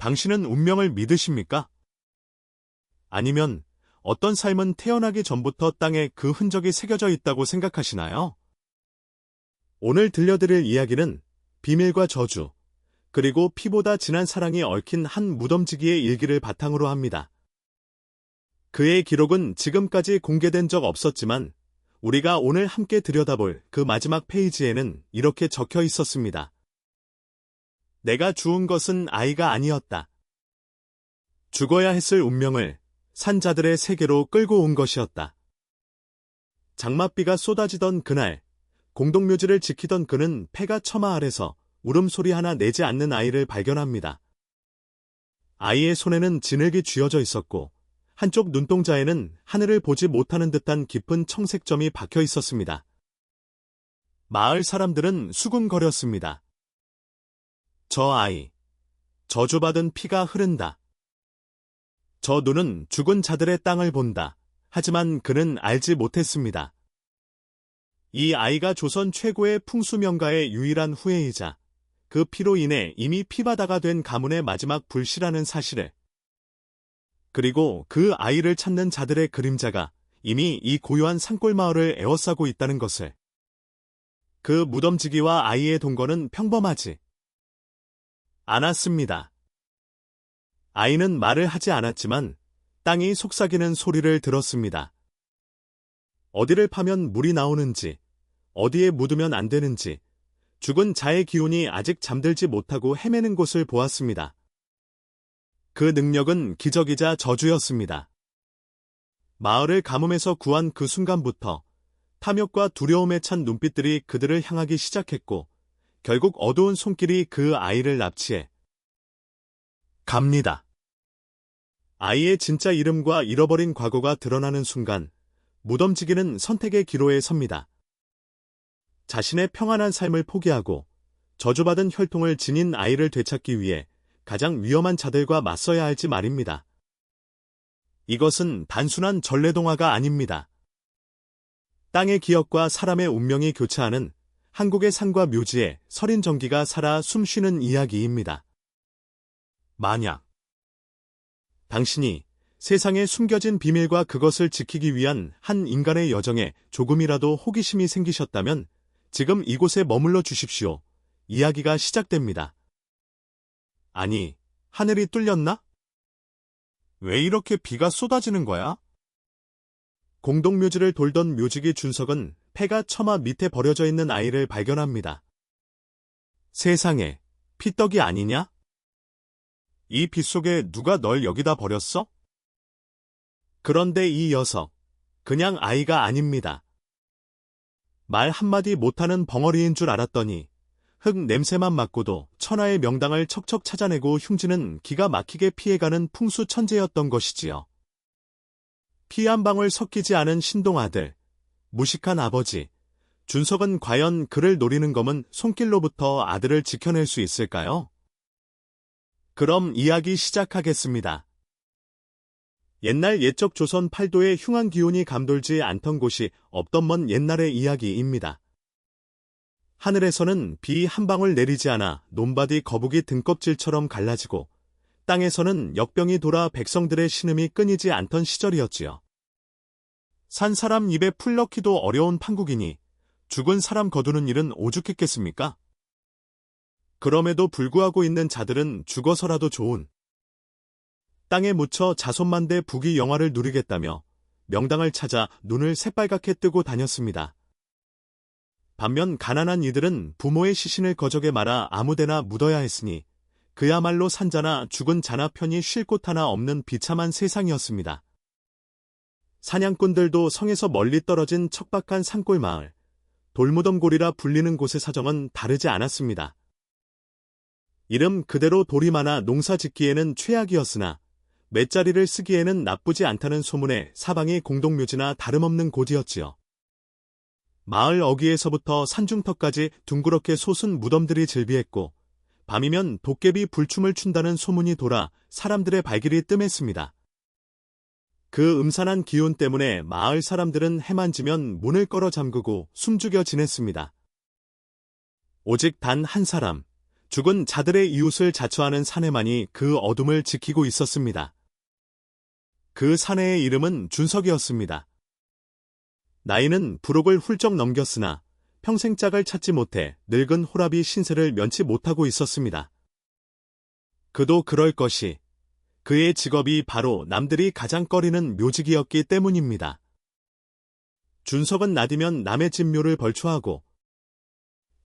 당신은 운명을 믿으십니까? 아니면 어떤 삶은 태어나기 전부터 땅에 그 흔적이 새겨져 있다고 생각하시나요? 오늘 들려드릴 이야기는 비밀과 저주, 그리고 피보다 진한 사랑이 얽힌 한 무덤지기의 일기를 바탕으로 합니다. 그의 기록은 지금까지 공개된 적 없었지만 우리가 오늘 함께 들여다볼 그 마지막 페이지에는 이렇게 적혀 있었습니다. 내가 주운 것은 아이가 아니었다. 죽어야 했을 운명을 산자들의 세계로 끌고 온 것이었다. 장맛비가 쏟아지던 그날, 공동묘지를 지키던 그는 폐가 처마 아래서 울음소리 하나 내지 않는 아이를 발견합니다. 아이의 손에는 진흙이 쥐어져 있었고 한쪽 눈동자에는 하늘을 보지 못하는 듯한 깊은 청색점이 박혀 있었습니다. 마을 사람들은 수군거렸습니다. 저 아이, 저주받은 피가 흐른다. 저 눈은 죽은 자들의 땅을 본다. 하지만 그는 알지 못했습니다. 이 아이가 조선 최고의 풍수명가의 유일한 후예이자 그 피로 인해 이미 피바다가 된 가문의 마지막 불씨라는 사실을, 그리고 그 아이를 찾는 자들의 그림자가 이미 이 고요한 산골마을을 에워싸고 있다는 것을. 그 무덤지기와 아이의 동거는 평범하지 않았습니다. 아이는 말을 하지 않았지만 땅이 속삭이는 소리를 들었습니다. 어디를 파면 물이 나오는지, 어디에 묻으면 안 되는지, 죽은 자의 기운이 아직 잠들지 못하고 헤매는 곳을 보았습니다. 그 능력은 기적이자 저주였습니다. 마을을 가뭄에서 구한 그 순간부터 탐욕과 두려움에 찬 눈빛들이 그들을 향하기 시작했고 결국 어두운 손길이 그 아이를 납치해 갑니다. 아이의 진짜 이름과 잃어버린 과거가 드러나는 순간 무덤지기는 선택의 기로에 섭니다. 자신의 평안한 삶을 포기하고 저주받은 혈통을 지닌 아이를 되찾기 위해 가장 위험한 자들과 맞서야 할지 말입니다. 이것은 단순한 전래동화가 아닙니다. 땅의 기억과 사람의 운명이 교차하는 한국의 산과 묘지에 서린 전기가 살아 숨쉬는 이야기입니다. 만약 당신이 세상에 숨겨진 비밀과 그것을 지키기 위한 한 인간의 여정에 조금이라도 호기심이 생기셨다면 지금 이곳에 머물러 주십시오. 이야기가 시작됩니다. 아니, 하늘이 뚫렸나? 왜 이렇게 비가 쏟아지는 거야? 공동묘지를 돌던 묘지기 준석은 폐가 처마 밑에 버려져 있는 아이를 발견합니다. 세상에, 피떡이 아니냐? 이 빗속에 누가 널 여기다 버렸어? 그런데 이 녀석, 그냥 아이가 아닙니다. 말 한마디 못하는 벙어리인 줄 알았더니 흙 냄새만 맡고도 천하의 명당을 척척 찾아내고 흉지는 기가 막히게 피해가는 풍수 천재였던 것이지요. 피 한 방울 섞이지 않은 신동아들, 무식한 아버지, 준석은 과연 그를 노리는 검은 손길로부터 아들을 지켜낼 수 있을까요? 그럼 이야기 시작하겠습니다. 옛날 옛적 조선 팔도에 흉한 기운이 감돌지 않던 곳이 없던 먼 옛날의 이야기입니다. 하늘에서는 비 한 방울 내리지 않아 논밭이 거북이 등껍질처럼 갈라지고 땅에서는 역병이 돌아 백성들의 신음이 끊이지 않던 시절이었지요. 산 사람 입에 풀 넣기도 어려운 판국이니 죽은 사람 거두는 일은 오죽했겠습니까? 그럼에도 불구하고 있는 자들은 죽어서라도 좋은 땅에 묻혀 자손만대 부귀 영화를 누리겠다며 명당을 찾아 눈을 새빨갛게 뜨고 다녔습니다. 반면 가난한 이들은 부모의 시신을 거적에 말아 아무데나 묻어야 했으니 그야말로 산자나 죽은 자나 편히 쉴 곳 하나 없는 비참한 세상이었습니다. 사냥꾼들도 성에서 멀리 떨어진 척박한 산골 마을, 돌무덤골이라 불리는 곳의 사정은 다르지 않았습니다. 이름 그대로 돌이 많아 농사 짓기에는 최악이었으나 맷자리를 쓰기에는 나쁘지 않다는 소문에 사방이 공동묘지나 다름없는 곳이었지요. 마을 어귀에서부터 산중턱까지 둥그렇게 솟은 무덤들이 즐비했고 밤이면 도깨비 불춤을 춘다는 소문이 돌아 사람들의 발길이 뜸했습니다. 그 음산한 기운 때문에 마을 사람들은 해만 지면 문을 걸어 잠그고 숨죽여 지냈습니다. 오직 단 한 사람, 죽은 자들의 이웃을 자처하는 사내만이 그 어둠을 지키고 있었습니다. 그 사내의 이름은 준석이었습니다. 나이는 부록을 훌쩍 넘겼으나 평생 짝을 찾지 못해 늙은 호라비 신세를 면치 못하고 있었습니다. 그도 그럴 것이 그의 직업이 바로 남들이 가장 꺼리는 묘직이었기 때문입니다. 준석은 낮이면 남의 집묘를 벌초하고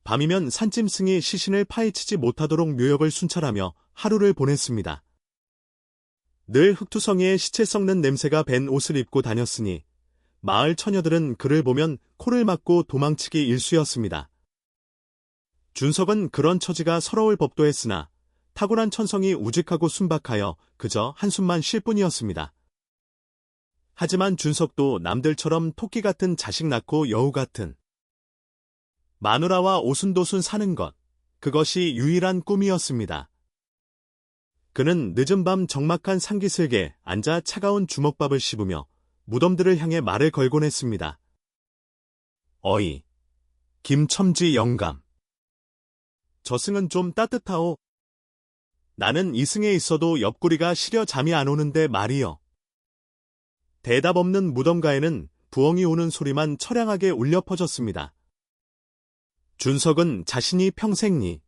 밤이면 산짐승이 시신을 파헤치지 못하도록 묘역을 순찰하며 하루를 보냈습니다. 늘 흙투성이에 시체 썩는 냄새가 밴 옷을 입고 다녔으니 마을 처녀들은 그를 보면 코를 막고 도망치기 일쑤였습니다. 준석은 그런 처지가 서러울 법도 했으나 탁월한 천성이 우직하고 순박하여 그저 한숨만 쉴 뿐이었습니다. 하지만 준석도 남들처럼 토끼 같은 자식 낳고 여우 같은 마누라와 오순도순 사는 것, 그것이 유일한 꿈이었습니다. 그는 늦은 밤 적막한 상기슬게 앉아 차가운 주먹밥을 씹으며 무덤들을 향해 말을 걸곤 했습니다. 어이, 김첨지 영감. 저승은 좀 따뜻하오. 나는 이승에 있어도 옆구리가 시려 잠이 안 오는데 말이여. 대답 없는 무덤가에는 부엉이 우는 소리만 처량하게 울려 퍼졌습니다. 준석은 자신이 평생니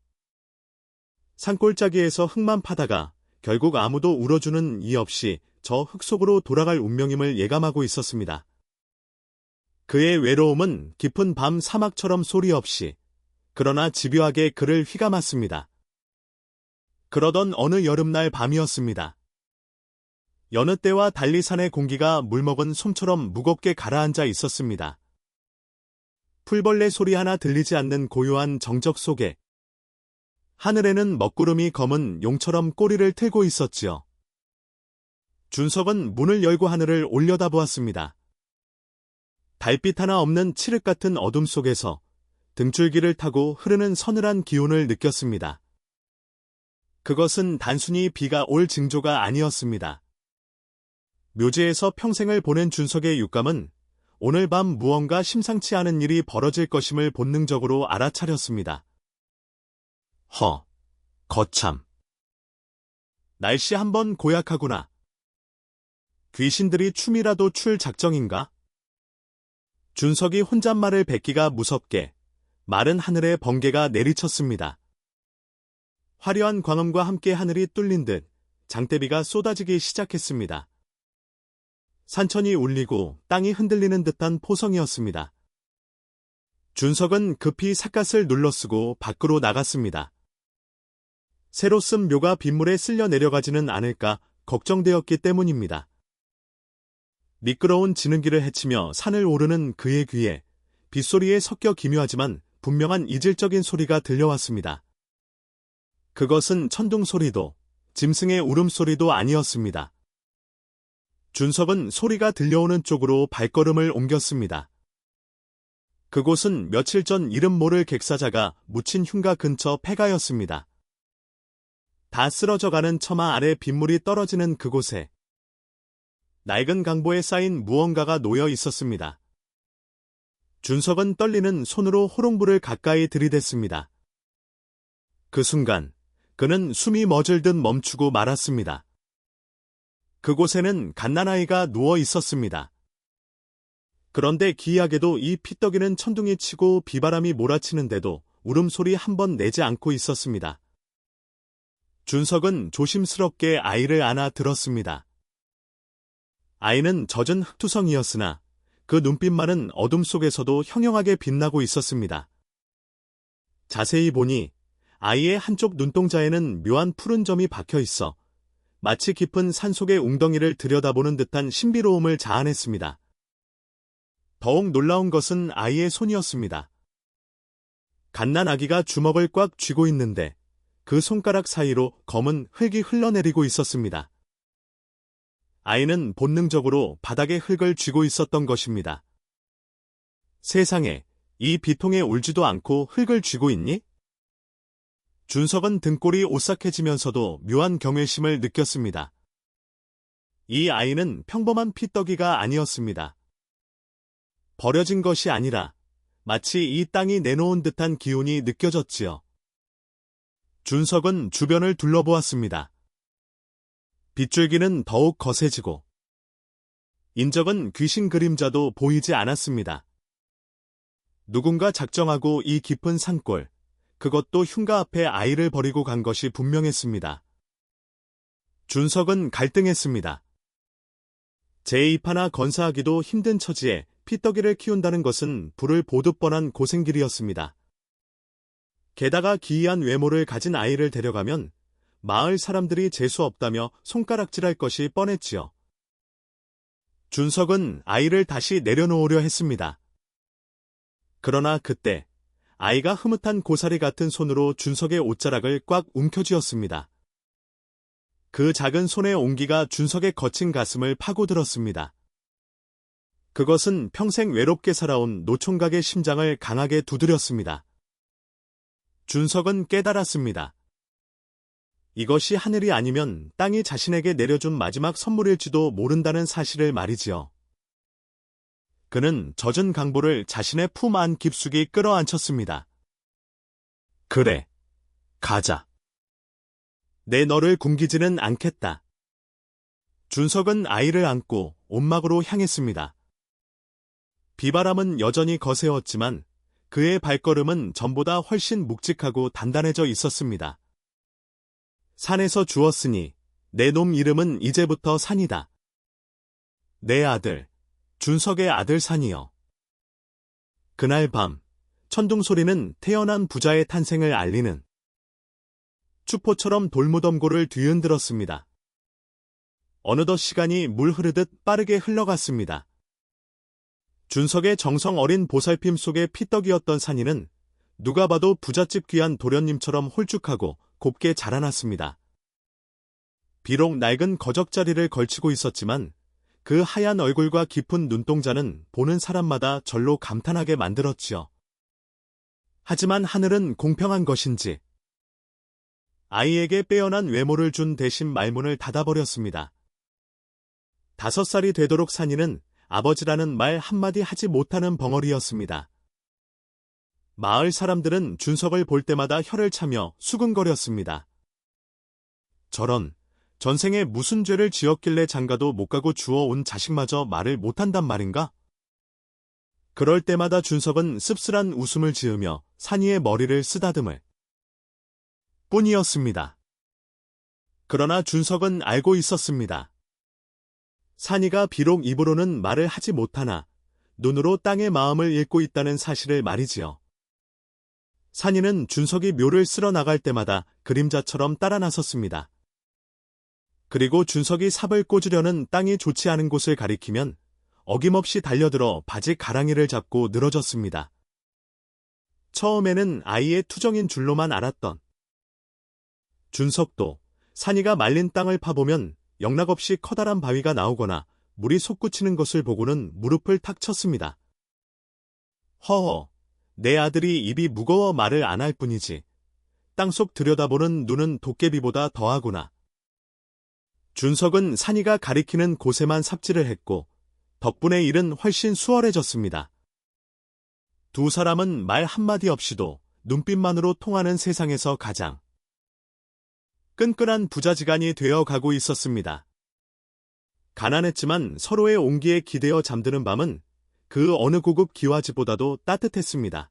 산골짜기에서 흙만 파다가 결국 아무도 울어주는 이 없이 저 흙 속으로 돌아갈 운명임을 예감하고 있었습니다. 그의 외로움은 깊은 밤 사막처럼 소리 없이 그러나 집요하게 그를 휘감았습니다. 그러던 어느 여름날 밤이었습니다. 여느 때와 달리 산의 공기가 물먹은 솜처럼 무겁게 가라앉아 있었습니다. 풀벌레 소리 하나 들리지 않는 고요한 정적 속에 하늘에는 먹구름이 검은 용처럼 꼬리를 틀고 있었지요. 준석은 문을 열고 하늘을 올려다보았습니다. 달빛 하나 없는 칠흑 같은 어둠 속에서 등줄기를 타고 흐르는 서늘한 기온을 느꼈습니다. 그것은 단순히 비가 올 징조가 아니었습니다. 묘지에서 평생을 보낸 준석의 육감은 오늘 밤 무언가 심상치 않은 일이 벌어질 것임을 본능적으로 알아차렸습니다. 거참. 날씨 한번 고약하구나. 귀신들이 춤이라도 출 작정인가? 준석이 혼잣말을 뱉기가 무섭게 마른 하늘에 번개가 내리쳤습니다. 화려한 광음과 함께 하늘이 뚫린 듯 장대비가 쏟아지기 시작했습니다. 산천이 울리고 땅이 흔들리는 듯한 포성이었습니다. 준석은 급히 삿갓을 눌러쓰고 밖으로 나갔습니다. 새로 쓴 묘가 빗물에 쓸려 내려가지는 않을까 걱정되었기 때문입니다. 미끄러운 지능기를 헤치며 산을 오르는 그의 귀에 빗소리에 섞여 기묘하지만 분명한 이질적인 소리가 들려왔습니다. 그것은 천둥 소리도 짐승의 울음소리도 아니었습니다. 준석은 소리가 들려오는 쪽으로 발걸음을 옮겼습니다. 그곳은 며칠 전 이름 모를 객사자가 묻힌 흉가 근처 폐가였습니다. 다 쓰러져가는 처마 아래 빗물이 떨어지는 그곳에 낡은 강보에 쌓인 무언가가 놓여 있었습니다. 준석은 떨리는 손으로 호롱불을 가까이 들이댔습니다. 그 순간 그는 숨이 멎을 듯 멈추고 말았습니다. 그곳에는 갓난아이가 누워 있었습니다. 그런데 기이하게도 이 피떡이는 천둥이 치고 비바람이 몰아치는데도 울음소리 한 번 내지 않고 있었습니다. 준석은 조심스럽게 아이를 안아 들었습니다. 아이는 젖은 흙투성이었으나 그 눈빛만은 어둠 속에서도 형형하게 빛나고 있었습니다. 자세히 보니 아이의 한쪽 눈동자에는 묘한 푸른 점이 박혀 있어 마치 깊은 산속의 웅덩이를 들여다보는 듯한 신비로움을 자아냈습니다. 더욱 놀라운 것은 아이의 손이었습니다. 갓난 아기가 주먹을 꽉 쥐고 있는데 그 손가락 사이로 검은 흙이 흘러내리고 있었습니다. 아이는 본능적으로 바닥에 흙을 쥐고 있었던 것입니다. 세상에, 이 비통에 울지도 않고 흙을 쥐고 있니? 준석은 등골이 오싹해지면서도 묘한 경외심을 느꼈습니다. 이 아이는 평범한 피떡이가 아니었습니다. 버려진 것이 아니라 마치 이 땅이 내놓은 듯한 기운이 느껴졌지요. 준석은 주변을 둘러보았습니다. 빗줄기는 더욱 거세지고 인적은 귀신 그림자도 보이지 않았습니다. 누군가 작정하고 이 깊은 산골, 그것도 흉가 앞에 아이를 버리고 간 것이 분명했습니다. 준석은 갈등했습니다. 제2 하나 건사하기도 힘든 처지에 피떡이를 키운다는 것은 불을 보듯 뻔한 고생길이었습니다. 게다가 기이한 외모를 가진 아이를 데려가면 마을 사람들이 재수 없다며 손가락질할 것이 뻔했지요. 준석은 아이를 다시 내려놓으려 했습니다. 그러나 그때 아이가 흐뭇한 고사리 같은 손으로 준석의 옷자락을 꽉 움켜쥐었습니다. 그 작은 손의 온기가 준석의 거친 가슴을 파고들었습니다. 그것은 평생 외롭게 살아온 노총각의 심장을 강하게 두드렸습니다. 준석은 깨달았습니다. 이것이 하늘이 아니면 땅이 자신에게 내려준 마지막 선물일지도 모른다는 사실을 말이지요. 그는 젖은 강보를 자신의 품 안 깊숙이 끌어안쳤습니다. 그래, 가자. 내 너를 굶기지는 않겠다. 준석은 아이를 안고 온막으로 향했습니다. 비바람은 여전히 거세었지만 그의 발걸음은 전보다 훨씬 묵직하고 단단해져 있었습니다. 산에서 주었으니 내 놈 이름은 이제부터 산이다. 내 아들, 준석의 아들 산이여. 그날 밤, 천둥소리는 태어난 부자의 탄생을 알리는 추포처럼 돌무덤고를 뒤흔들었습니다. 어느덧 시간이 물 흐르듯 빠르게 흘러갔습니다. 준석의 정성 어린 보살핌 속의 피떡이었던 산이는 누가 봐도 부잣집 귀한 도련님처럼 홀쭉하고 곱게 자라났습니다. 비록 낡은 거적자리를 걸치고 있었지만 그 하얀 얼굴과 깊은 눈동자는 보는 사람마다 절로 감탄하게 만들었지요. 하지만 하늘은 공평한 것인지 아이에게 빼어난 외모를 준 대신 말문을 닫아버렸습니다. 5살이 되도록 산이는 아버지라는 말 한마디 하지 못하는 벙어리였습니다. 마을 사람들은 준석을 볼 때마다 혀를 차며 수근거렸습니다. 저런, 전생에 무슨 죄를 지었길래 장가도 못 가고 주워온 자식마저 말을 못한단 말인가? 그럴 때마다 준석은 씁쓸한 웃음을 지으며 산이의 머리를 쓰다듬을 뿐이었습니다. 그러나 준석은 알고 있었습니다. 산이가 비록 입으로는 말을 하지 못하나 눈으로 땅의 마음을 읽고 있다는 사실을 말이지요. 산이는 준석이 묘를 쓸어 나갈 때마다 그림자처럼 따라 나섰습니다. 그리고 준석이 삽을 꽂으려는 땅이 좋지 않은 곳을 가리키면 어김없이 달려들어 바지 가랑이를 잡고 늘어졌습니다. 처음에는 아이의 투정인 줄로만 알았던 준석도 산이가 말린 땅을 파보면 영락없이 커다란 바위가 나오거나 물이 솟구치는 것을 보고는 무릎을 탁 쳤습니다. 허허, 내 아들이 입이 무거워 말을 안 할 뿐이지 땅속 들여다보는 눈은 도깨비보다 더하구나. 준석은 산이가 가리키는 곳에만 삽질을 했고 덕분에 일은 훨씬 수월해졌습니다. 두 사람은 말 한마디 없이도 눈빛만으로 통하는 세상에서 가장 끈끈한 부자지간이 되어 가고 있었습니다. 가난했지만 서로의 온기에 기대어 잠드는 밤은 그 어느 고급 기와집보다도 따뜻했습니다.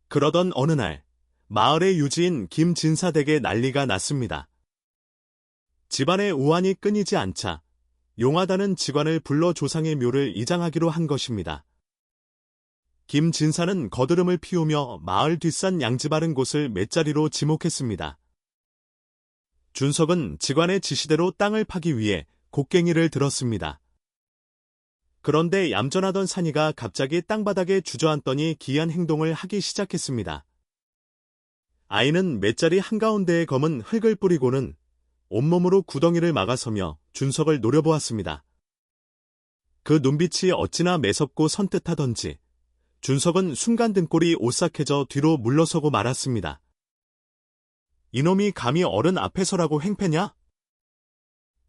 그러던 어느 날 마을의 유지인 김진사 댁에 난리가 났습니다. 집안의 우환이 끊이지 않자 용하다는 직관을 불러 조상의 묘를 이장하기로 한 것입니다. 김 진사는 거드름을 피우며 마을 뒷산 양지 바른 곳을 맷자리로 지목했습니다. 준석은 직관의 지시대로 땅을 파기 위해 곡괭이를 들었습니다. 그런데 얌전하던 산이가 갑자기 땅바닥에 주저앉더니 기이한 행동을 하기 시작했습니다. 아이는 맷자리 한가운데에 검은 흙을 뿌리고는 온몸으로 구덩이를 막아서며 준석을 노려보았습니다. 그 눈빛이 어찌나 매섭고 선뜻하던지 준석은 순간 등골이 오싹해져 뒤로 물러서고 말았습니다. 이놈이 감히 어른 앞에서라고 행패냐?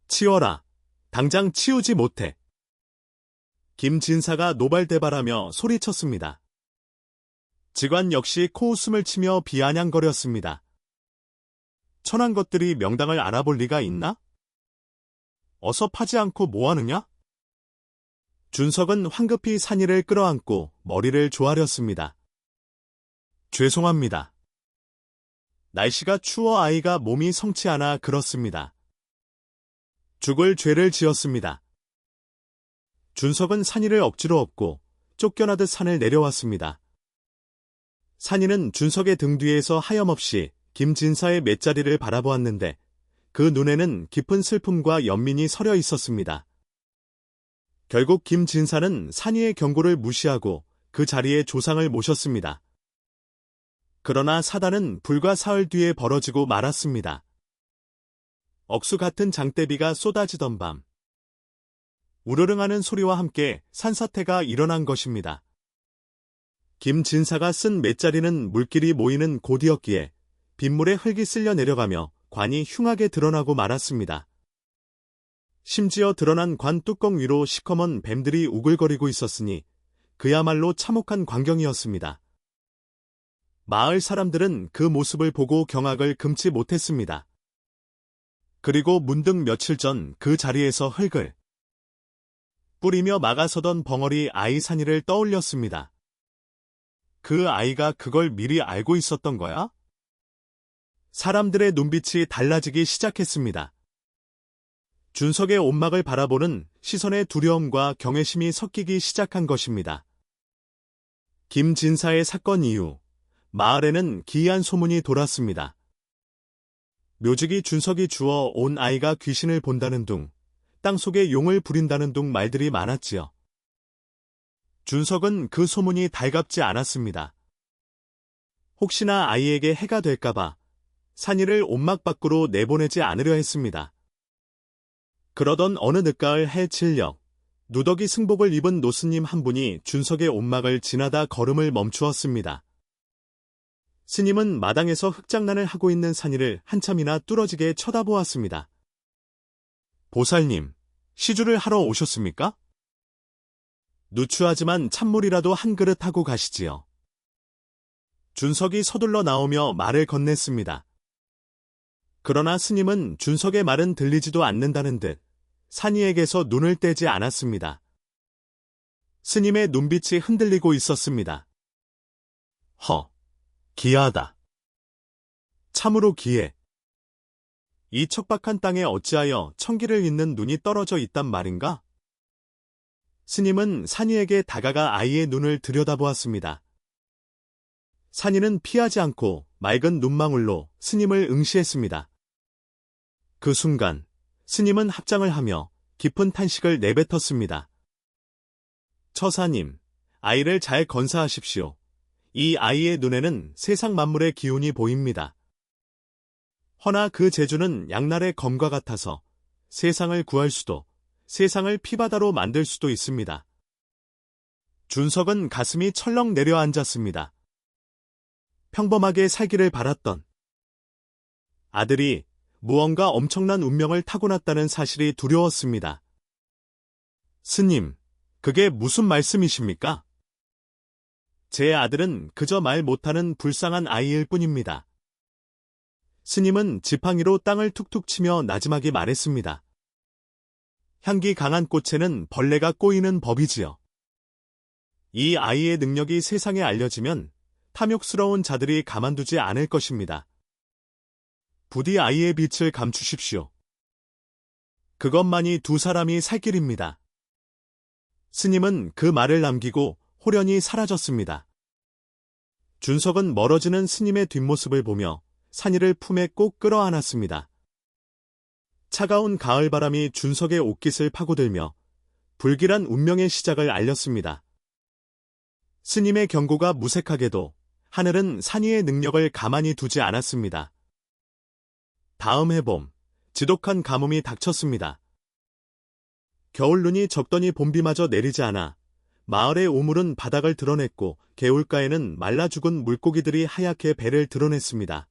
치워라. 당장 치우지 못해. 김진사가 노발대발하며 소리쳤습니다. 직관 역시 코웃음을 치며 비아냥거렸습니다. 천한 것들이 명당을 알아볼 리가 있나? 어서 파지 않고 뭐하느냐? 준석은 황급히 산이를 끌어안고 머리를 조아렸습니다. 죄송합니다. 날씨가 추워 아이가 몸이 성치 않아 그렇습니다. 죽을 죄를 지었습니다. 준석은 산이를 억지로 업고 쫓겨나듯 산을 내려왔습니다. 산이는 준석의 등 뒤에서 하염없이 김진사의 맷자리를 바라보았는데 그 눈에는 깊은 슬픔과 연민이 서려 있었습니다. 결국 김진사는 산이의 경고를 무시하고 그 자리에 조상을 모셨습니다. 그러나 사단은 불과 사흘 뒤에 벌어지고 말았습니다. 억수 같은 장대비가 쏟아지던 밤, 우르릉하는 소리와 함께 산사태가 일어난 것입니다. 김진사가 쓴 맷자리는 물길이 모이는 곳이었기에 빗물에 흙이 쓸려 내려가며 관이 흉하게 드러나고 말았습니다. 심지어 드러난 관 뚜껑 위로 시커먼 뱀들이 우글거리고 있었으니 그야말로 참혹한 광경이었습니다. 마을 사람들은 그 모습을 보고 경악을 금치 못했습니다. 그리고 문득 며칠 전 그 자리에서 흙을 뿌리며 막아서던 벙어리 아이 산이를 떠올렸습니다. 그 아이가 그걸 미리 알고 있었던 거야? 사람들의 눈빛이 달라지기 시작했습니다. 준석의 옷막을 바라보는 시선의 두려움과 경외심이 섞이기 시작한 것입니다. 김진사의 사건 이후 마을에는 기이한 소문이 돌았습니다. 묘직이 준석이 주워 온 아이가 귀신을 본다는 둥, 땅속에 용을 부린다는 둥 말들이 많았지요. 준석은 그 소문이 달갑지 않았습니다. 혹시나 아이에게 해가 될까봐 산이를 옷막 밖으로 내보내지 않으려 했습니다. 그러던 어느 늦가을 해질녘, 누더기 승복을 입은 노스님 한 분이 준석의 옷막을 지나다 걸음을 멈추었습니다. 스님은 마당에서 흙장난을 하고 있는 산이를 한참이나 뚫어지게 쳐다보았습니다. 보살님, 시주를 하러 오셨습니까? 누추하지만 찬물이라도 한 그릇 하고 가시지요. 준석이 서둘러 나오며 말을 건넸습니다. 그러나 스님은 준석의 말은 들리지도 않는다는 듯 산이에게서 눈을 떼지 않았습니다. 스님의 눈빛이 흔들리고 있었습니다. 기이하다. 참으로 기해. 이 척박한 땅에 어찌하여 천기를 잇는 눈이 떨어져 있단 말인가? 스님은 산이에게 다가가 아이의 눈을 들여다보았습니다. 산이는 피하지 않고 맑은 눈망울로 스님을 응시했습니다. 그 순간 스님은 합장을 하며 깊은 탄식을 내뱉었습니다. 처사님, 아이를 잘 건사하십시오. 이 아이의 눈에는 세상 만물의 기운이 보입니다. 허나 그 재주는 양날의 검과 같아서 세상을 구할 수도, 세상을 피바다로 만들 수도 있습니다. 준석은 가슴이 철렁 내려앉았습니다. 평범하게 살기를 바랐던 아들이 무언가 엄청난 운명을 타고났다는 사실이 두려웠습니다. 스님, 그게 무슨 말씀이십니까? 제 아들은 그저 말 못하는 불쌍한 아이일 뿐입니다. 스님은 지팡이로 땅을 툭툭 치며 나지막이 말했습니다. 향기 강한 꽃에는 벌레가 꼬이는 법이지요. 이 아이의 능력이 세상에 알려지면 탐욕스러운 자들이 가만두지 않을 것입니다. 부디 아이의 빛을 감추십시오. 그것만이 두 사람이 살 길입니다. 스님은 그 말을 남기고 호련히 사라졌습니다. 준석은 멀어지는 스님의 뒷모습을 보며 산이를 품에 꼭 끌어안았습니다. 차가운 가을바람이 준석의 옷깃을 파고들며 불길한 운명의 시작을 알렸습니다. 스님의 경고가 무색하게도 하늘은 산이의 능력을 가만히 두지 않았습니다. 다음 해봄, 지독한 가뭄이 닥쳤습니다. 겨울눈이 적더니 봄비마저 내리지 않아 마을의 우물은 바닥을 드러냈고 개울가에는 말라 죽은 물고기들이 하얗게 배를 드러냈습니다.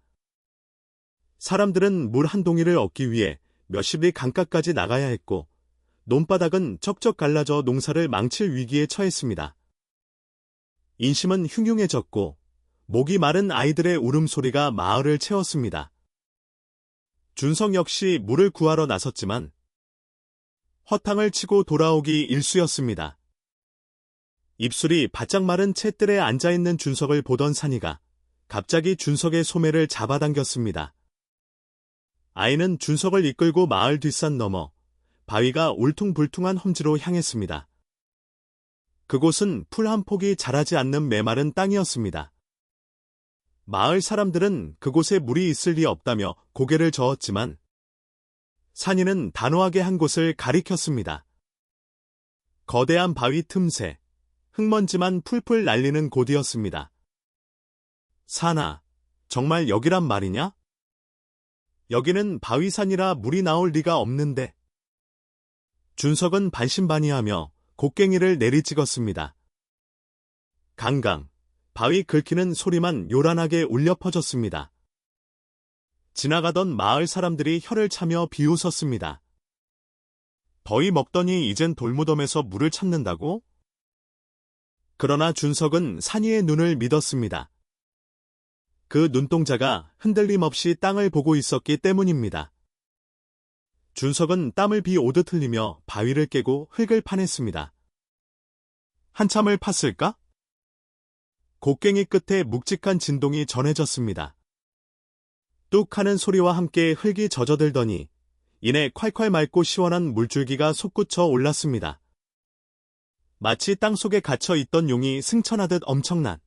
사람들은 물 한 동이를 얻기 위해 몇십 리 강가까지 나가야 했고 논바닥은 쩍쩍 갈라져 농사를 망칠 위기에 처했습니다. 인심은 흉흉해졌고 목이 마른 아이들의 울음소리가 마을을 채웠습니다. 준석 역시 물을 구하러 나섰지만 허탕을 치고 돌아오기 일쑤였습니다. 입술이 바짝 마른 채 뜰에 앉아있는 준석을 보던 산이가 갑자기 준석의 소매를 잡아당겼습니다. 아이는 준석을 이끌고 마을 뒷산 넘어 바위가 울퉁불퉁한 험지로 향했습니다. 그곳은 풀 한 폭이 자라지 않는 메마른 땅이었습니다. 마을 사람들은 그곳에 물이 있을 리 없다며 고개를 저었지만 산이는 단호하게 한 곳을 가리켰습니다. 거대한 바위 틈새, 흙먼지만 풀풀 날리는 곳이었습니다. 산아, 정말 여기란 말이냐? 여기는 바위산이라 물이 나올 리가 없는데. 준석은 반신반의하며 곡괭이를 내리찍었습니다. 강강, 바위 긁히는 소리만 요란하게 울려 퍼졌습니다. 지나가던 마을 사람들이 혀를 차며 비웃었습니다. 더위 먹더니 이젠 돌무덤에서 물을 찾는다고? 그러나 준석은 산이의 눈을 믿었습니다. 그 눈동자가 흔들림 없이 땅을 보고 있었기 때문입니다. 준석은 땀을 비오듯 흘리며 바위를 깨고 흙을 파냈습니다. 한참을 팠을까? 곡괭이 끝에 묵직한 진동이 전해졌습니다. 뚝 하는 소리와 함께 흙이 젖어들더니 이내 콸콸 맑고 시원한 물줄기가 솟구쳐 올랐습니다. 마치 땅속에 갇혀 있던 용이 승천하듯 엄청난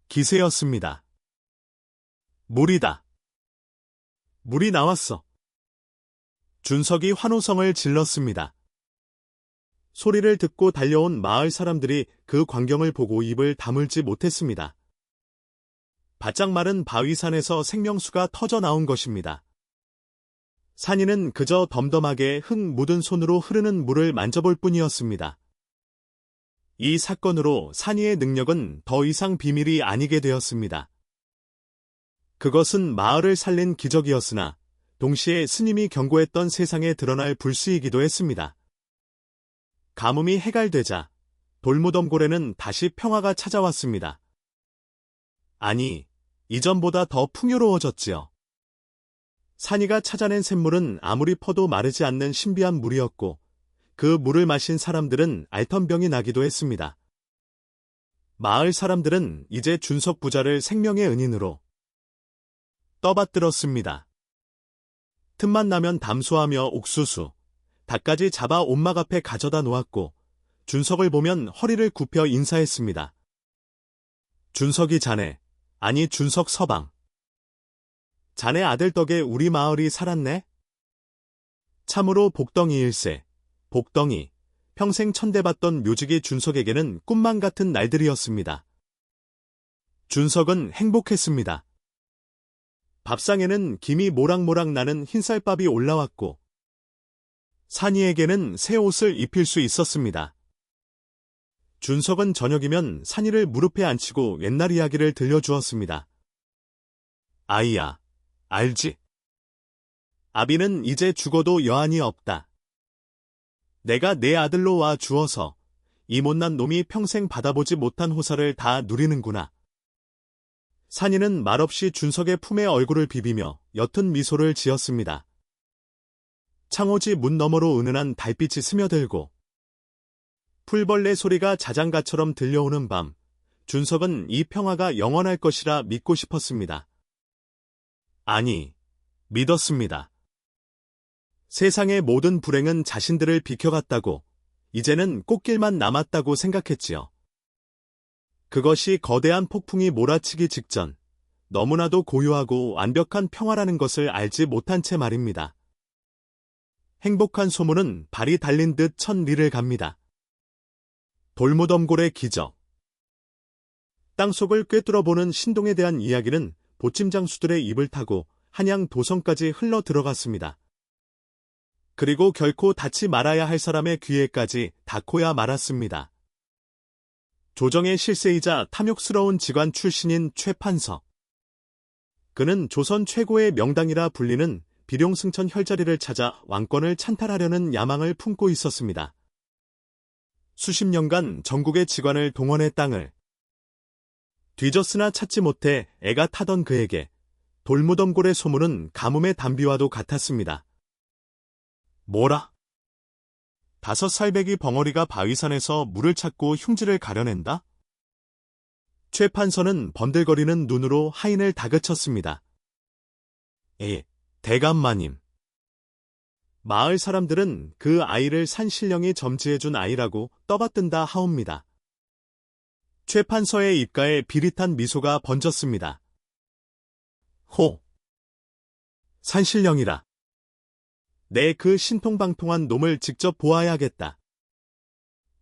기세였습니다. 물이다. 물이 나왔어. 준석이 환호성을 질렀습니다. 소리를 듣고 달려온 마을 사람들이 그 광경을 보고 입을 다물지 못했습니다. 바짝 마른 바위산에서 생명수가 터져 나온 것입니다. 산이는 그저 덤덤하게 흙 묻은 손으로 흐르는 물을 만져볼 뿐이었습니다. 이 사건으로 산이의 능력은 더 이상 비밀이 아니게 되었습니다. 그것은 마을을 살린 기적이었으나 동시에 스님이 경고했던 세상에 드러날 불씨이기도 했습니다. 가뭄이 해갈되자 돌무덤골에는 다시 평화가 찾아왔습니다. 아니, 이전보다 더 풍요로워졌지요. 산이가 찾아낸 샘물은 아무리 퍼도 마르지 않는 신비한 물이었고 그 물을 마신 사람들은 알턴병이 나기도 했습니다. 마을 사람들은 이제 준석 부자를 생명의 은인으로 떠받들었습니다. 틈만 나면 담소하며 옥수수, 닭까지 잡아 옷막 앞에 가져다 놓았고 준석을 보면 허리를 굽혀 인사했습니다. 준석이 자네, 아니 준석 서방. 자네 아들 덕에 우리 마을이 살았네? 참으로 복덩이일세. 복덩이, 평생 천대받던 묘직이 준석에게는 꿈만 같은 날들이었습니다. 준석은 행복했습니다. 밥상에는 김이 모락모락 나는 흰쌀밥이 올라왔고 산이에게는 새 옷을 입힐 수 있었습니다. 준석은 저녁이면 산이를 무릎에 앉히고 옛날 이야기를 들려주었습니다. 아이야, 알지? 아비는 이제 죽어도 여한이 없다. 내가 내 아들로 와 주어서 이 못난 놈이 평생 받아보지 못한 호사를 다 누리는구나. 산이는 말없이 준석의 품에 얼굴을 비비며 옅은 미소를 지었습니다. 창호지 문 너머로 은은한 달빛이 스며들고 풀벌레 소리가 자장가처럼 들려오는 밤, 준석은 이 평화가 영원할 것이라 믿고 싶었습니다. 아니, 믿었습니다. 세상의 모든 불행은 자신들을 비켜갔다고, 이제는 꽃길만 남았다고 생각했지요. 그것이 거대한 폭풍이 몰아치기 직전, 너무나도 고요하고 완벽한 평화라는 것을 알지 못한 채 말입니다. 행복한 소문은 발이 달린 듯 천 리를 갑니다. 돌무덤골의 기적. 땅속을 꿰뚫어보는 신동에 대한 이야기는 보침장수들의 입을 타고 한양 도성까지 흘러 들어갔습니다. 그리고 결코 닿지 말아야 할 사람의 귀에까지 닿고야 말았습니다. 조정의 실세이자 탐욕스러운 직관 출신인 최판석. 그는 조선 최고의 명당이라 불리는 비룡승천 혈자리를 찾아 왕권을 찬탈하려는 야망을 품고 있었습니다. 수십 년간 전국의 직관을 동원해 땅을 뒤졌으나 찾지 못해 애가 타던 그에게 돌무덤골의 소문은 가뭄의 단비와도 같았습니다. 뭐라? 5살배기 벙어리가 바위산에서 물을 찾고 흉지를 가려낸다? 최 판서는 번들거리는 눈으로 하인을 다그쳤습니다. 대감마님. 마을 사람들은 그 아이를 산신령이 점지해준 아이라고 떠받든다 하옵니다. 최 판서의 입가에 비릿한 미소가 번졌습니다. 호! 산신령이라. 내 그 신통방통한 놈을 직접 보아야겠다.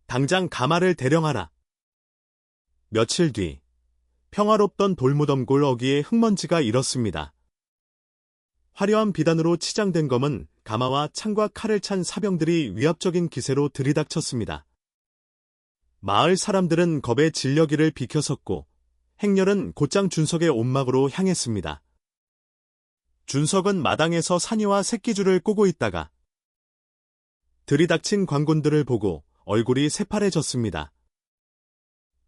당장 가마를 대령하라. 며칠 뒤, 평화롭던 돌무덤골 어귀에 흙먼지가 일었습니다. 화려한 비단으로 치장된 검은 가마와 창과 칼을 찬 사병들이 위압적인 기세로 들이닥쳤습니다. 마을 사람들은 겁에 질려기를 비켜섰고 행렬은 곧장 준석의 옷막으로 향했습니다. 준석은 마당에서 산이와 새끼줄을 꼬고 있다가 들이닥친 관군들을 보고 얼굴이 새파래졌습니다.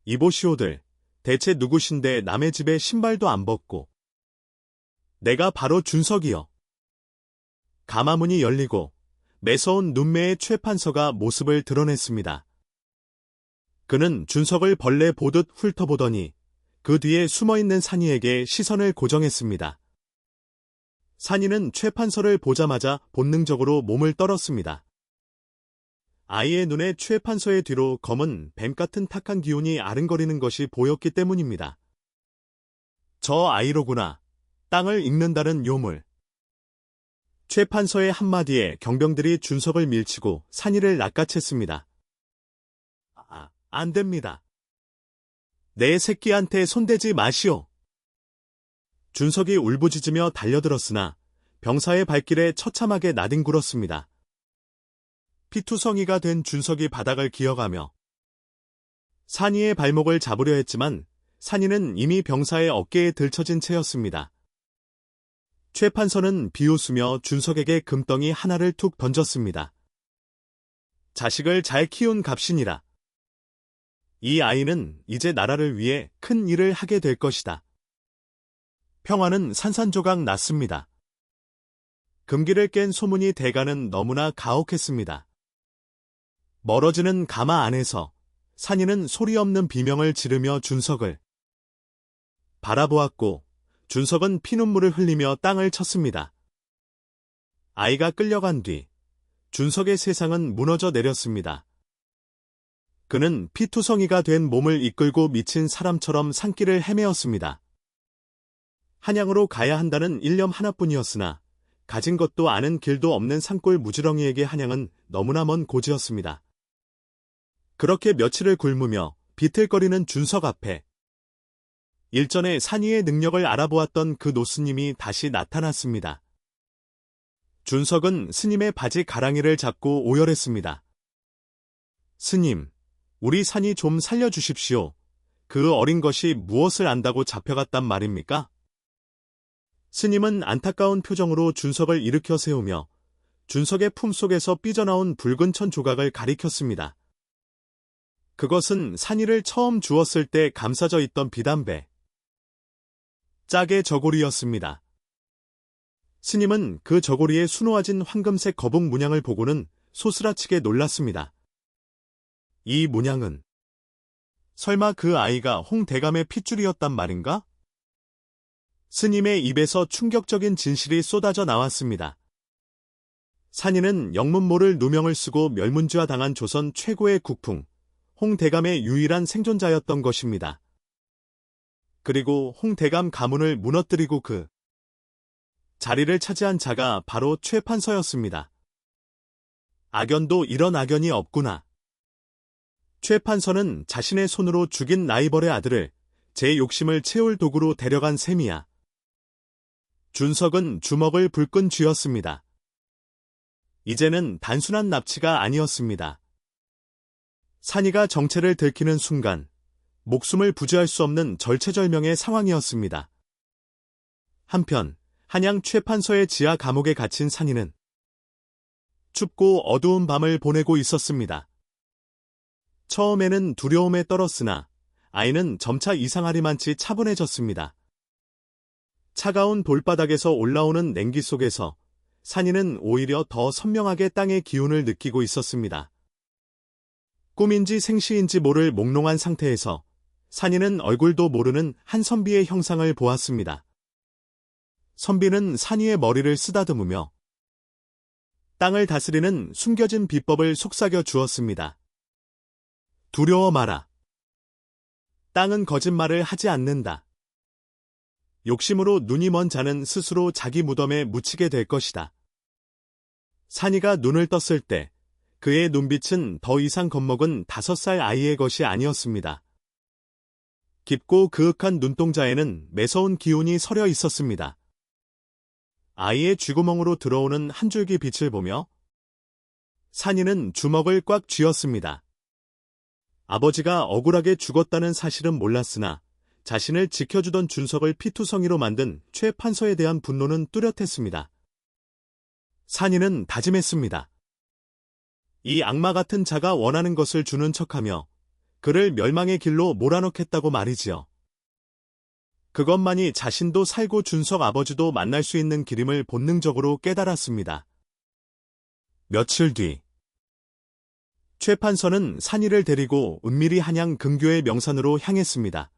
이보시오들, 대체 누구신데 남의 집에 신발도 안 벗고. 내가 바로 준석이여. 가마문이 열리고 매서운 눈매의 최 판서가 모습을 드러냈습니다. 그는 준석을 벌레 보듯 훑어보더니 그 뒤에 숨어있는 산이에게 시선을 고정했습니다. 산이는 최 판서를 보자마자 본능적으로 몸을 떨었습니다. 아이의 눈에 최 판서의 뒤로 검은 뱀 같은 탁한 기운이 아른거리는 것이 보였기 때문입니다. 저 아이로구나. 땅을 읽는다는 요물. 최 판서의 한마디에 경병들이 준석을 밀치고 산이를 낚아챘습니다. 안 됩니다. 내 새끼한테 손대지 마시오. 준석이 울부짖으며 달려들었으나 병사의 발길에 처참하게 나뒹굴었습니다. 피투성이가 된 준석이 바닥을 기어가며 산이의 발목을 잡으려 했지만 산이는 이미 병사의 어깨에 들쳐진 채였습니다. 최 판서는 비웃으며 준석에게 금덩이 하나를 툭 던졌습니다. 자식을 잘 키운 값이니라. 이 아이는 이제 나라를 위해 큰 일을 하게 될 것이다. 평화는 산산조각 났습니다. 금기를 깬 소문이 대가는 너무나 가혹했습니다. 멀어지는 가마 안에서 산이는 소리 없는 비명을 지르며 준석을 바라보았고 준석은 피눈물을 흘리며 땅을 쳤습니다. 아이가 끌려간 뒤 준석의 세상은 무너져 내렸습니다. 그는 피투성이가 된 몸을 이끌고 미친 사람처럼 산길을 헤매었습니다. 한양으로 가야 한다는 일념 하나뿐이었으나 가진 것도 아는 길도 없는 산골 무지렁이에게 한양은 너무나 먼 고지였습니다. 그렇게 며칠을 굶으며 비틀거리는 준석 앞에 일전에 산이의 능력을 알아보았던 그 노스님이 다시 나타났습니다. 준석은 스님의 바지 가랑이를 잡고 오열했습니다. 스님, 우리 산이 좀 살려주십시오. 그 어린 것이 무엇을 안다고 잡혀갔단 말입니까? 스님은 안타까운 표정으로 준석을 일으켜 세우며 준석의 품속에서 삐져나온 붉은 천 조각을 가리켰습니다. 그것은 산이를 처음 주었을 때 감싸져 있던 비단배. 짝의 저고리였습니다. 스님은 그 저고리의 수놓아진 황금색 거북 문양을 보고는 소스라치게 놀랐습니다. 이 문양은 설마 그 아이가 홍대감의 핏줄이었단 말인가? 스님의 입에서 충격적인 진실이 쏟아져 나왔습니다. 산이는 영문모를 누명을 쓰고 멸문지화 당한 조선 최고의 국풍, 홍대감의 유일한 생존자였던 것입니다. 그리고 홍대감 가문을 무너뜨리고 그 자리를 차지한 자가 바로 최 판서였습니다. 악연도 이런 악연이 없구나. 최 판서는 자신의 손으로 죽인 라이벌의 아들을 제 욕심을 채울 도구로 데려간 셈이야. 준석은 주먹을 불끈 쥐었습니다. 이제는 단순한 납치가 아니었습니다. 산이가 정체를 들키는 순간 목숨을 부지할 수 없는 절체절명의 상황이었습니다. 한편 한양 최 판서의 지하 감옥에 갇힌 산이는 춥고 어두운 밤을 보내고 있었습니다. 처음에는 두려움에 떨었으나 아이는 점차 이상하리만치 차분해졌습니다. 차가운 돌바닥에서 올라오는 냉기 속에서 산이는 오히려 더 선명하게 땅의 기운을 느끼고 있었습니다. 꿈인지 생시인지 모를 몽롱한 상태에서 산이는 얼굴도 모르는 한 선비의 형상을 보았습니다. 선비는 산이의 머리를 쓰다듬으며 땅을 다스리는 숨겨진 비법을 속삭여 주었습니다. 두려워 마라. 땅은 거짓말을 하지 않는다. 욕심으로 눈이 먼 자는 스스로 자기 무덤에 묻히게 될 것이다. 산이가 눈을 떴을 때 그의 눈빛은 더 이상 겁먹은 5살 아이의 것이 아니었습니다. 깊고 그윽한 눈동자에는 매서운 기운이 서려 있었습니다. 아이의 쥐구멍으로 들어오는 한 줄기 빛을 보며 산이는 주먹을 꽉 쥐었습니다. 아버지가 억울하게 죽었다는 사실은 몰랐으나 자신을 지켜주던 준석을 피투성이로 만든 최 판서에 대한 분노는 뚜렷했습니다. 산이는 다짐했습니다. 이 악마 같은 자가 원하는 것을 주는 척하며 그를 멸망의 길로 몰아넣겠다고 말이지요. 그것만이 자신도 살고 준석 아버지도 만날 수 있는 길임을 본능적으로 깨달았습니다. 며칠 뒤 최 판서는 산이를 데리고 은밀히 한양 근교의 명산으로 향했습니다.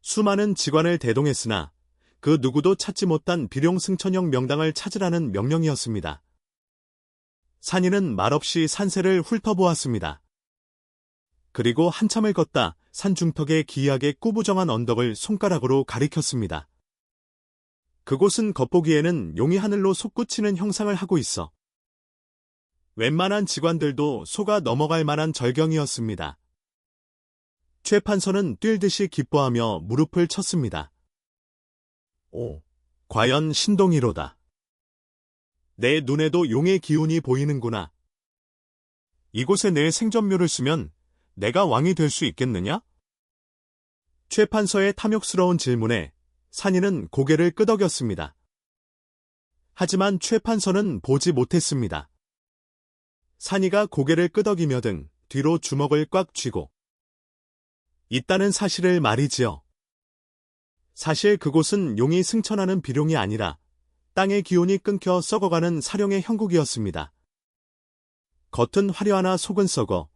수많은 직관을 대동했으나 그 누구도 찾지 못한 비룡승천형 명당을 찾으라는 명령이었습니다. 산이는 말없이 산세를 훑어보았습니다. 그리고 한참을 걷다 산 중턱에 기이하게 꾸부정한 언덕을 손가락으로 가리켰습니다. 그곳은 겉보기에는 용이 하늘로 솟구치는 형상을 하고 있어 웬만한 직관들도 속아 넘어갈 만한 절경이었습니다. 최 판서는 뛸 듯이 기뻐하며 무릎을 쳤습니다. 오, 과연 신동이로다. 내 눈에도 용의 기운이 보이는구나. 이곳에 내 생전묘를 쓰면 내가 왕이 될 수 있겠느냐? 최 판서의 탐욕스러운 질문에 산이는 고개를 끄덕였습니다. 하지만 최 판서는 보지 못했습니다. 산이가 고개를 끄덕이며 등 뒤로 주먹을 꽉 쥐고 있다는 사실을 말이지요. 사실 그곳은 용이 승천하는 비룡이 아니라 땅의 기운이 끊겨 썩어가는 사령의 형국이었습니다. 겉은 화려하나 속은 썩어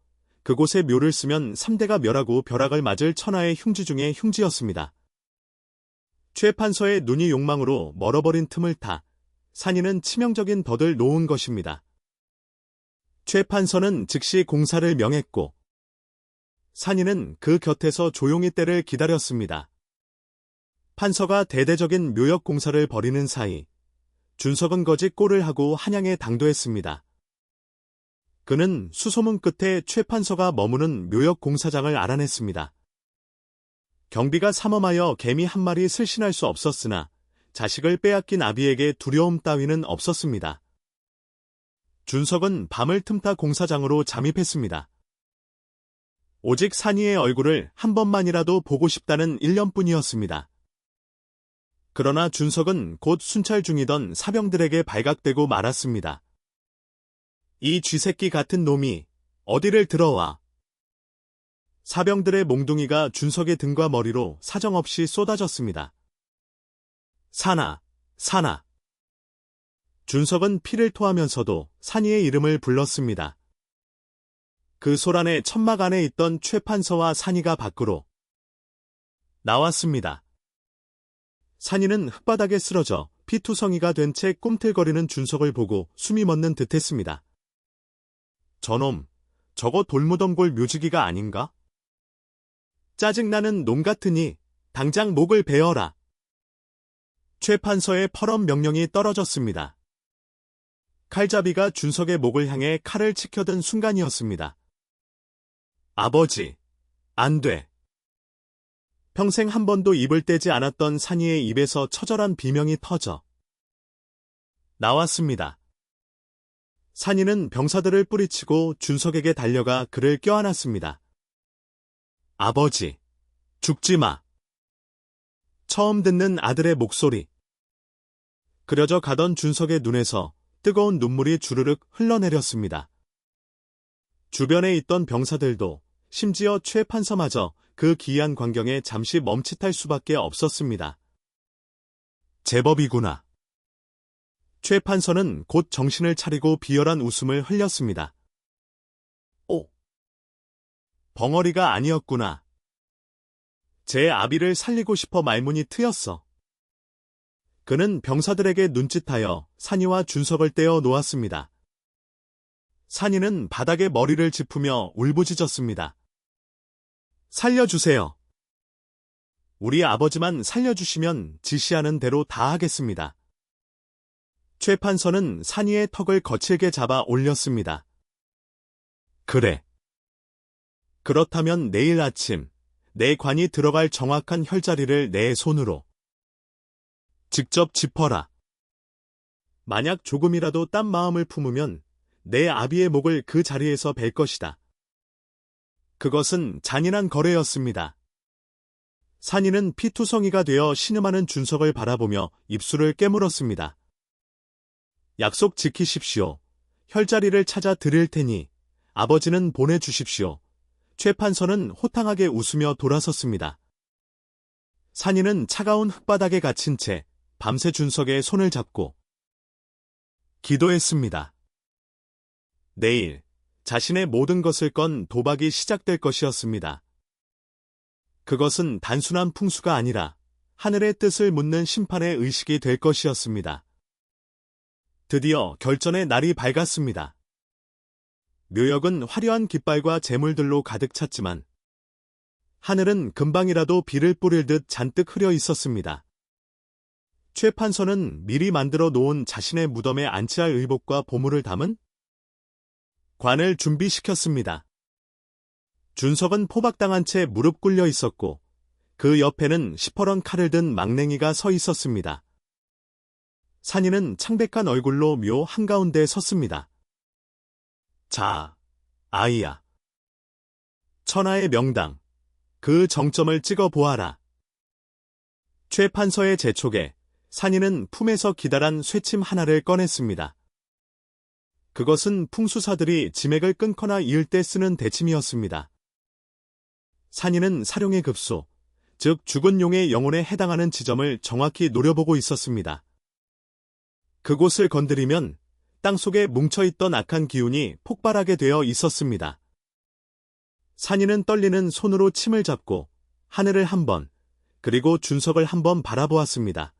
그곳에 묘를 쓰면 3대가 멸하고 벼락을 맞을 천하의 흉지 중의 흉지였습니다. 최 판서의 눈이 욕망으로 멀어버린 틈을 타 산이는 치명적인 덫을 놓은 것입니다. 최 판서는 즉시 공사를 명했고 산이는 그 곁에서 조용히 때를 기다렸습니다. 판서가 대대적인 묘역 공사를 벌이는 사이 준석은 거짓 꼴을 하고 한양에 당도했습니다. 그는 수소문 끝에 최 판서가 머무는 묘역 공사장을 알아냈습니다. 경비가 삼엄하여 개미 한 마리 슬신할 수 없었으나 자식을 빼앗긴 아비에게 두려움 따위는 없었습니다. 준석은 밤을 틈타 공사장으로 잠입했습니다. 오직 산이의 얼굴을 한 번만이라도 보고 싶다는 일념뿐이었습니다. 그러나 준석은 곧 순찰 중이던 사병들에게 발각되고 말았습니다. 이 쥐새끼 같은 놈이 어디를 들어와. 사병들의 몽둥이가 준석의 등과 머리로 사정없이 쏟아졌습니다. 산아, 산아. 준석은 피를 토하면서도 산이의 이름을 불렀습니다. 그 소란의 천막 안에 있던 최 판서와 산이가 밖으로 나왔습니다. 산이는 흙바닥에 쓰러져 피투성이가 된 채 꿈틀거리는 준석을 보고 숨이 멎는 듯했습니다. 저놈, 저거 돌무덤골 묘지기가 아닌가? 짜증나는 놈 같으니 당장 목을 베어라. 최 판서의 펄엄 명령이 떨어졌습니다. 칼잡이가 준석의 목을 향해 칼을 치켜든 순간이었습니다. 아버지, 안 돼. 평생 한 번도 입을 떼지 않았던 산이의 입에서 처절한 비명이 터져 나왔습니다. 산이는 병사들을 뿌리치고 준석에게 달려가 그를 껴안았습니다. 아버지, 죽지 마. 처음 듣는 아들의 목소리. 그려져 가던 준석의 눈에서 뜨거운 눈물이 주르륵 흘러내렸습니다. 주변에 있던 병사들도 심지어 최 판서마저 그 기이한 광경에 잠시 멈칫할 수밖에 없었습니다. 제법이구나. 최 판서는 곧 정신을 차리고 비열한 웃음을 흘렸습니다. 오, 벙어리가 아니었구나. 제 아비를 살리고 싶어 말문이 트였어. 그는 병사들에게 눈짓하여 산이와 준석을 떼어 놓았습니다. 산이는 바닥에 머리를 짚으며 울부짖었습니다. 살려주세요. 우리 아버지만 살려주시면 지시하는 대로 다 하겠습니다. 최 판서는 산이의 턱을 거칠게 잡아 올렸습니다. 그래. 그렇다면 내일 아침 내 관이 들어갈 정확한 혈자리를 내 손으로 직접 짚어라. 만약 조금이라도 딴 마음을 품으면 내 아비의 목을 그 자리에서 벨 것이다. 그것은 잔인한 거래였습니다. 산이는 피투성이가 되어 신음하는 준석을 바라보며 입술을 깨물었습니다. 약속 지키십시오. 혈자리를 찾아 드릴 테니 아버지는 보내주십시오. 최 판서는 호탕하게 웃으며 돌아섰습니다. 산이는 차가운 흙바닥에 갇힌 채 밤새 준석의 손을 잡고 기도했습니다. 내일 자신의 모든 것을 건 도박이 시작될 것이었습니다. 그것은 단순한 풍수가 아니라 하늘의 뜻을 묻는 심판의 의식이 될 것이었습니다. 드디어 결전의 날이 밝았습니다. 묘역은 화려한 깃발과 재물들로 가득 찼지만 하늘은 금방이라도 비를 뿌릴 듯 잔뜩 흐려 있었습니다. 최 판서는 미리 만들어 놓은 자신의 무덤에 안치할 의복과 보물을 담은 관을 준비시켰습니다. 준석은 포박당한 채 무릎 꿇려 있었고 그 옆에는 시퍼런 칼을 든 망냉이가 서 있었습니다. 산이는 창백한 얼굴로 묘 한가운데 섰습니다. 자, 아이야. 천하의 명당, 그 정점을 찍어 보아라. 최 판서의 재촉에 산이는 품에서 기다란 쇠침 하나를 꺼냈습니다. 그것은 풍수사들이 지맥을 끊거나 이을 때 쓰는 대침이었습니다. 산이는 사룡의 급소, 즉 죽은 용의 영혼에 해당하는 지점을 정확히 노려보고 있었습니다. 그곳을 건드리면 땅속에 뭉쳐있던 악한 기운이 폭발하게 되어 있었습니다. 산이는 떨리는 손으로 침을 잡고 하늘을 한 번, 그리고 준석을 한 번 바라보았습니다.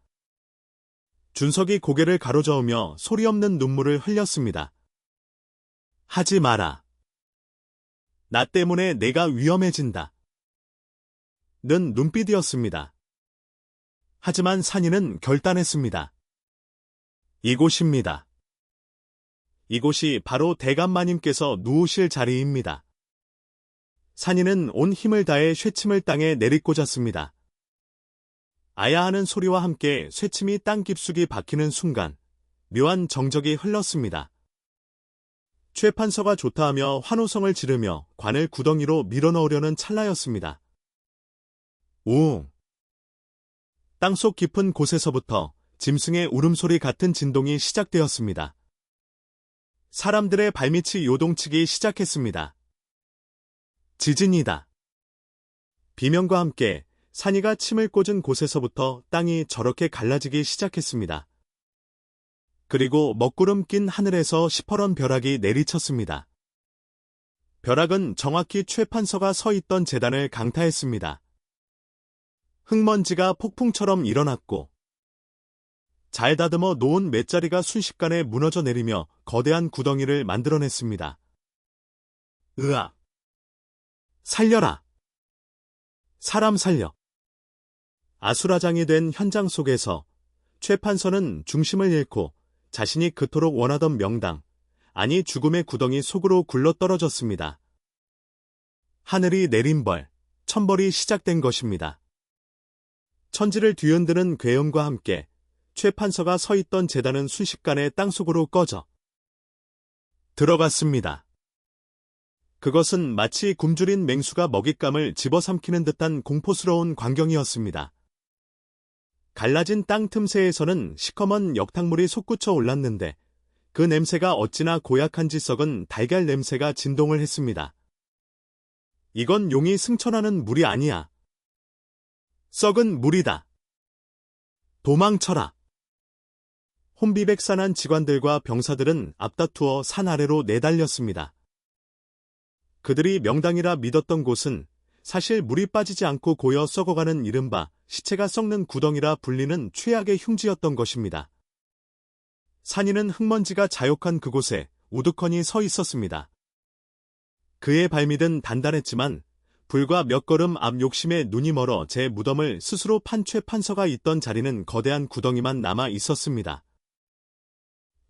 준석이 고개를 가로저으며 소리 없는 눈물을 흘렸습니다. 하지 마라. 나 때문에 내가 위험해진다. 는 눈빛이었습니다. 하지만 산이는 결단했습니다. 이곳입니다. 이곳이 바로 대감마님께서 누우실 자리입니다. 산이는 온 힘을 다해 쇠침을 땅에 내리꽂았습니다. 아야 하는 소리와 함께 쇠침이 땅 깊숙이 박히는 순간 묘한 정적이 흘렀습니다. 최 판서가 좋다하며 환호성을 지르며 관을 구덩이로 밀어넣으려는 찰나였습니다. 우웅! 땅속 깊은 곳에서부터 짐승의 울음소리 같은 진동이 시작되었습니다. 사람들의 발밑이 요동치기 시작했습니다. 지진이다. 비명과 함께 산이가 침을 꽂은 곳에서부터 땅이 저렇게 갈라지기 시작했습니다. 그리고 먹구름 낀 하늘에서 시퍼런 벼락이 내리쳤습니다. 벼락은 정확히 최 판서가 서 있던 제단을 강타했습니다. 흙먼지가 폭풍처럼 일어났고 잘 다듬어 놓은 맷자리가 순식간에 무너져 내리며 거대한 구덩이를 만들어냈습니다. 으악! 살려라! 사람 살려! 아수라장이 된 현장 속에서 최 판서는 중심을 잃고 자신이 그토록 원하던 명당, 아니 죽음의 구덩이 속으로 굴러떨어졌습니다. 하늘이 내린 벌, 천벌이 시작된 것입니다. 천지를 뒤흔드는 괴음과 함께 최 판서가 서 있던 제단은 순식간에 땅속으로 꺼져 들어갔습니다. 그것은 마치 굶주린 맹수가 먹잇감을 집어삼키는 듯한 공포스러운 광경이었습니다. 갈라진 땅 틈새에서는 시커먼 역탕물이 솟구쳐 올랐는데 그 냄새가 어찌나 고약한지 썩은 달걀 냄새가 진동을 했습니다. 이건 용이 승천하는 물이 아니야. 썩은 물이다. 도망쳐라. 혼비백산한 직관들과 병사들은 앞다투어 산 아래로 내달렸습니다. 그들이 명당이라 믿었던 곳은 사실 물이 빠지지 않고 고여 썩어가는 이른바 시체가 썩는 구덩이라 불리는 최악의 흉지였던 것입니다. 산이는 흙먼지가 자욕한 그곳에 우두커니 서 있었습니다. 그의 발밑은 단단했지만 불과 몇 걸음 앞 욕심에 눈이 멀어 제 무덤을 스스로 판 최판서가 있던 자리는 거대한 구덩이만 남아 있었습니다.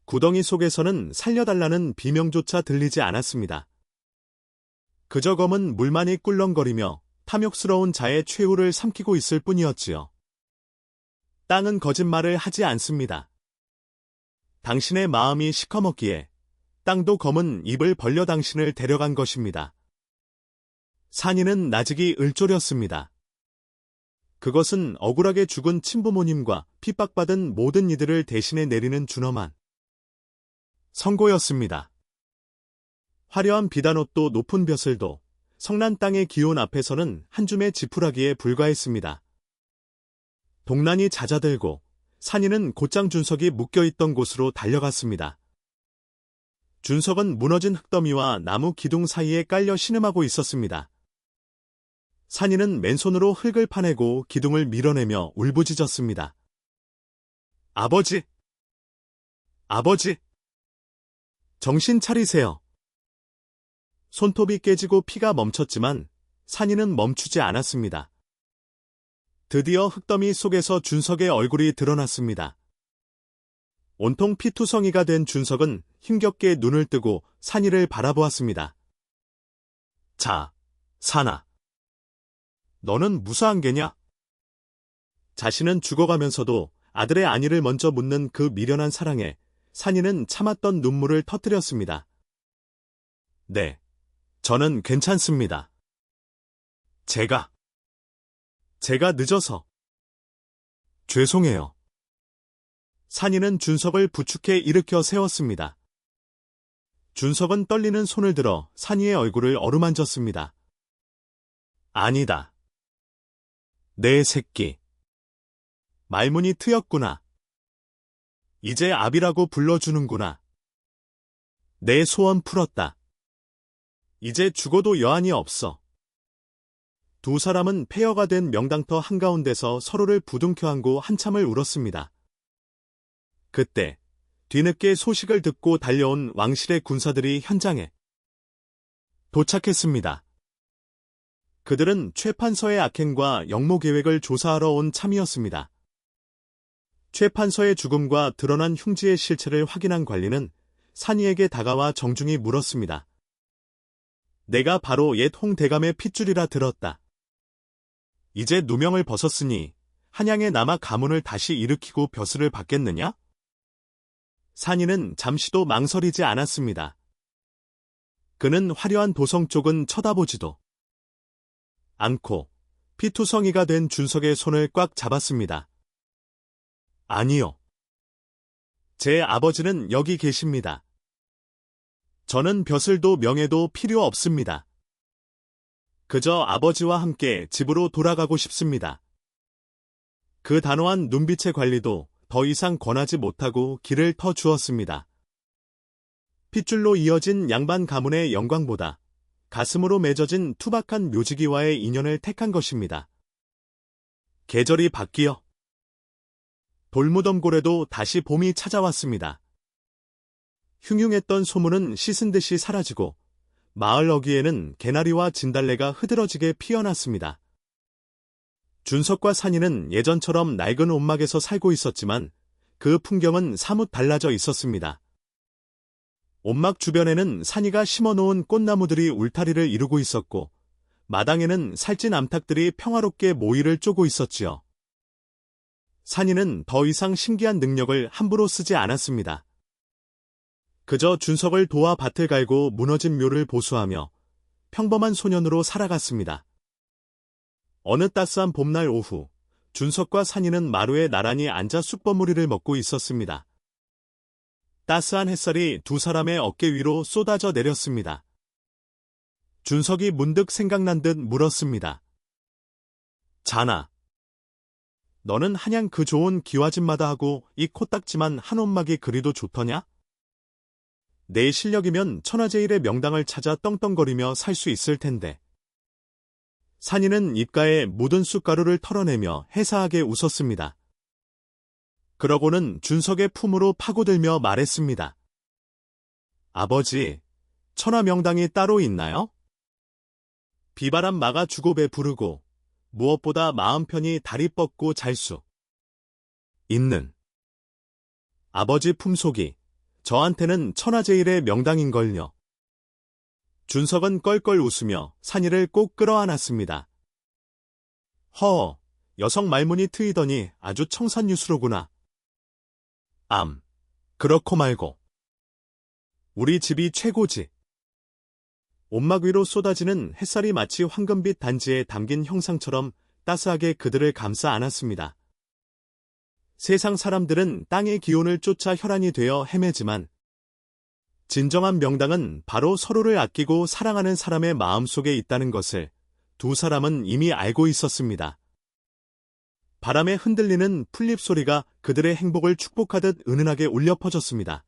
구덩이 속에서는 살려달라는 비명조차 들리지 않았습니다. 그저 검은 물만이 꿀렁거리며 탐욕스러운 자의 최후를 삼키고 있을 뿐이었지요. 땅은 거짓말을 하지 않습니다. 당신의 마음이 시커멓기에 땅도 검은 입을 벌려 당신을 데려간 것입니다. 산이는 나직이 을조렸습니다. 그것은 억울하게 죽은 친부모님과 핍박받은 모든 이들을 대신해 내리는 준엄한 선고였습니다. 화려한 비단옷도 높은 벼슬도 성난 땅의 기온 앞에서는 한 줌의 지푸라기에 불과했습니다. 동란이 잦아들고 산이는 곧장 준석이 묶여있던 곳으로 달려갔습니다. 준석은 무너진 흙더미와 나무 기둥 사이에 깔려 신음하고 있었습니다. 산이는 맨손으로 흙을 파내고 기둥을 밀어내며 울부짖었습니다. 아버지! 아버지! 정신 차리세요. 손톱이 깨지고 피가 멈췄지만 산이는 멈추지 않았습니다. 드디어 흙더미 속에서 준석의 얼굴이 드러났습니다. 온통 피투성이가 된 준석은 힘겹게 눈을 뜨고 산이를 바라보았습니다. 자, 산아. 너는 무사한 게냐? 자신은 죽어가면서도 아들의 안위를 먼저 묻는 그 미련한 사랑에 산이는 참았던 눈물을 터뜨렸습니다. 네, 저는 괜찮습니다. 제가 늦어서 죄송해요. 산이는 준석을 부축해 일으켜 세웠습니다. 준석은 떨리는 손을 들어 산이의 얼굴을 어루만졌습니다. 아니다. 내 새끼. 말문이 트였구나. 이제 아비라고 불러주는구나. 내 소원 풀었다. 이제 죽어도 여한이 없어. 두 사람은 폐허가 된 명당터 한가운데서 서로를 부둥켜 안고 한참을 울었습니다. 그때 뒤늦게 소식을 듣고 달려온 왕실의 군사들이 현장에 도착했습니다. 그들은 최판서의 악행과 역모 계획을 조사하러 온 참이었습니다. 최판서의 죽음과 드러난 흉지의 실체를 확인한 관리는 산이에게 다가와 정중히 물었습니다. 내가 바로 옛 홍대감의 핏줄이라 들었다. 이제 누명을 벗었으니 한양에 남아 가문을 다시 일으키고 벼슬을 받겠느냐? 산이는 잠시도 망설이지 않았습니다. 그는 화려한 도성 쪽은 쳐다보지도 않고 피투성이가 된 준석의 손을 꽉 잡았습니다. 아니요. 제 아버지는 여기 계십니다. 저는 벼슬도 명예도 필요 없습니다. 그저 아버지와 함께 집으로 돌아가고 싶습니다. 그 단호한 눈빛의 관리도 더 이상 권하지 못하고 길을 터 주었습니다. 핏줄로 이어진 양반 가문의 영광보다 가슴으로 맺어진 투박한 묘지기와의 인연을 택한 것입니다. 계절이 바뀌어 돌무덤골에도 다시 봄이 찾아왔습니다. 흉흉했던 소문은 씻은 듯이 사라지고 마을 어귀에는 개나리와 진달래가 흐드러지게 피어났습니다. 준석과 산이는 예전처럼 낡은 온막에서 살고 있었지만 그 풍경은 사뭇 달라져 있었습니다. 온막 주변에는 산이가 심어놓은 꽃나무들이 울타리를 이루고 있었고 마당에는 살찐 암탉들이 평화롭게 모이를 쪼고 있었지요. 산이는 더 이상 신기한 능력을 함부로 쓰지 않았습니다. 그저 준석을 도와 밭을 갈고 무너진 묘를 보수하며 평범한 소년으로 살아갔습니다. 어느 따스한 봄날 오후, 준석과 산이는 마루에 나란히 앉아 쑥버무리를 먹고 있었습니다. 따스한 햇살이 두 사람의 어깨 위로 쏟아져 내렸습니다. 준석이 문득 생각난 듯 물었습니다. 자나, 너는 한양 그 좋은 기와집마다 하고 이 코딱지만 한 옷막이 그리도 좋더냐? 내 실력이면 천하제일의 명당을 찾아 떵떵거리며 살 수 있을 텐데. 산이는 입가에 묻은 쑥가루를 털어내며 해사하게 웃었습니다. 그러고는 준석의 품으로 파고들며 말했습니다. 아버지, 천하명당이 따로 있나요? 비바람 막아주고 배부르고 무엇보다 마음 편히 다리 뻗고 잘 수 있는 아버지 품속이 저한테는 천하제일의 명당인걸요. 준석은 껄껄 웃으며 산이를 꼭 끌어안았습니다. 허, 여성 말문이 트이더니 아주 청산유수로구나. 그렇고 말고. 우리 집이 최고지. 옷막 위로 쏟아지는 햇살이 마치 황금빛 단지에 담긴 형상처럼 따스하게 그들을 감싸 안았습니다. 세상 사람들은 땅의 기운을 쫓아 혈안이 되어 헤매지만 진정한 명당은 바로 서로를 아끼고 사랑하는 사람의 마음속에 있다는 것을 두 사람은 이미 알고 있었습니다. 바람에 흔들리는 풀잎 소리가 그들의 행복을 축복하듯 은은하게 울려 퍼졌습니다.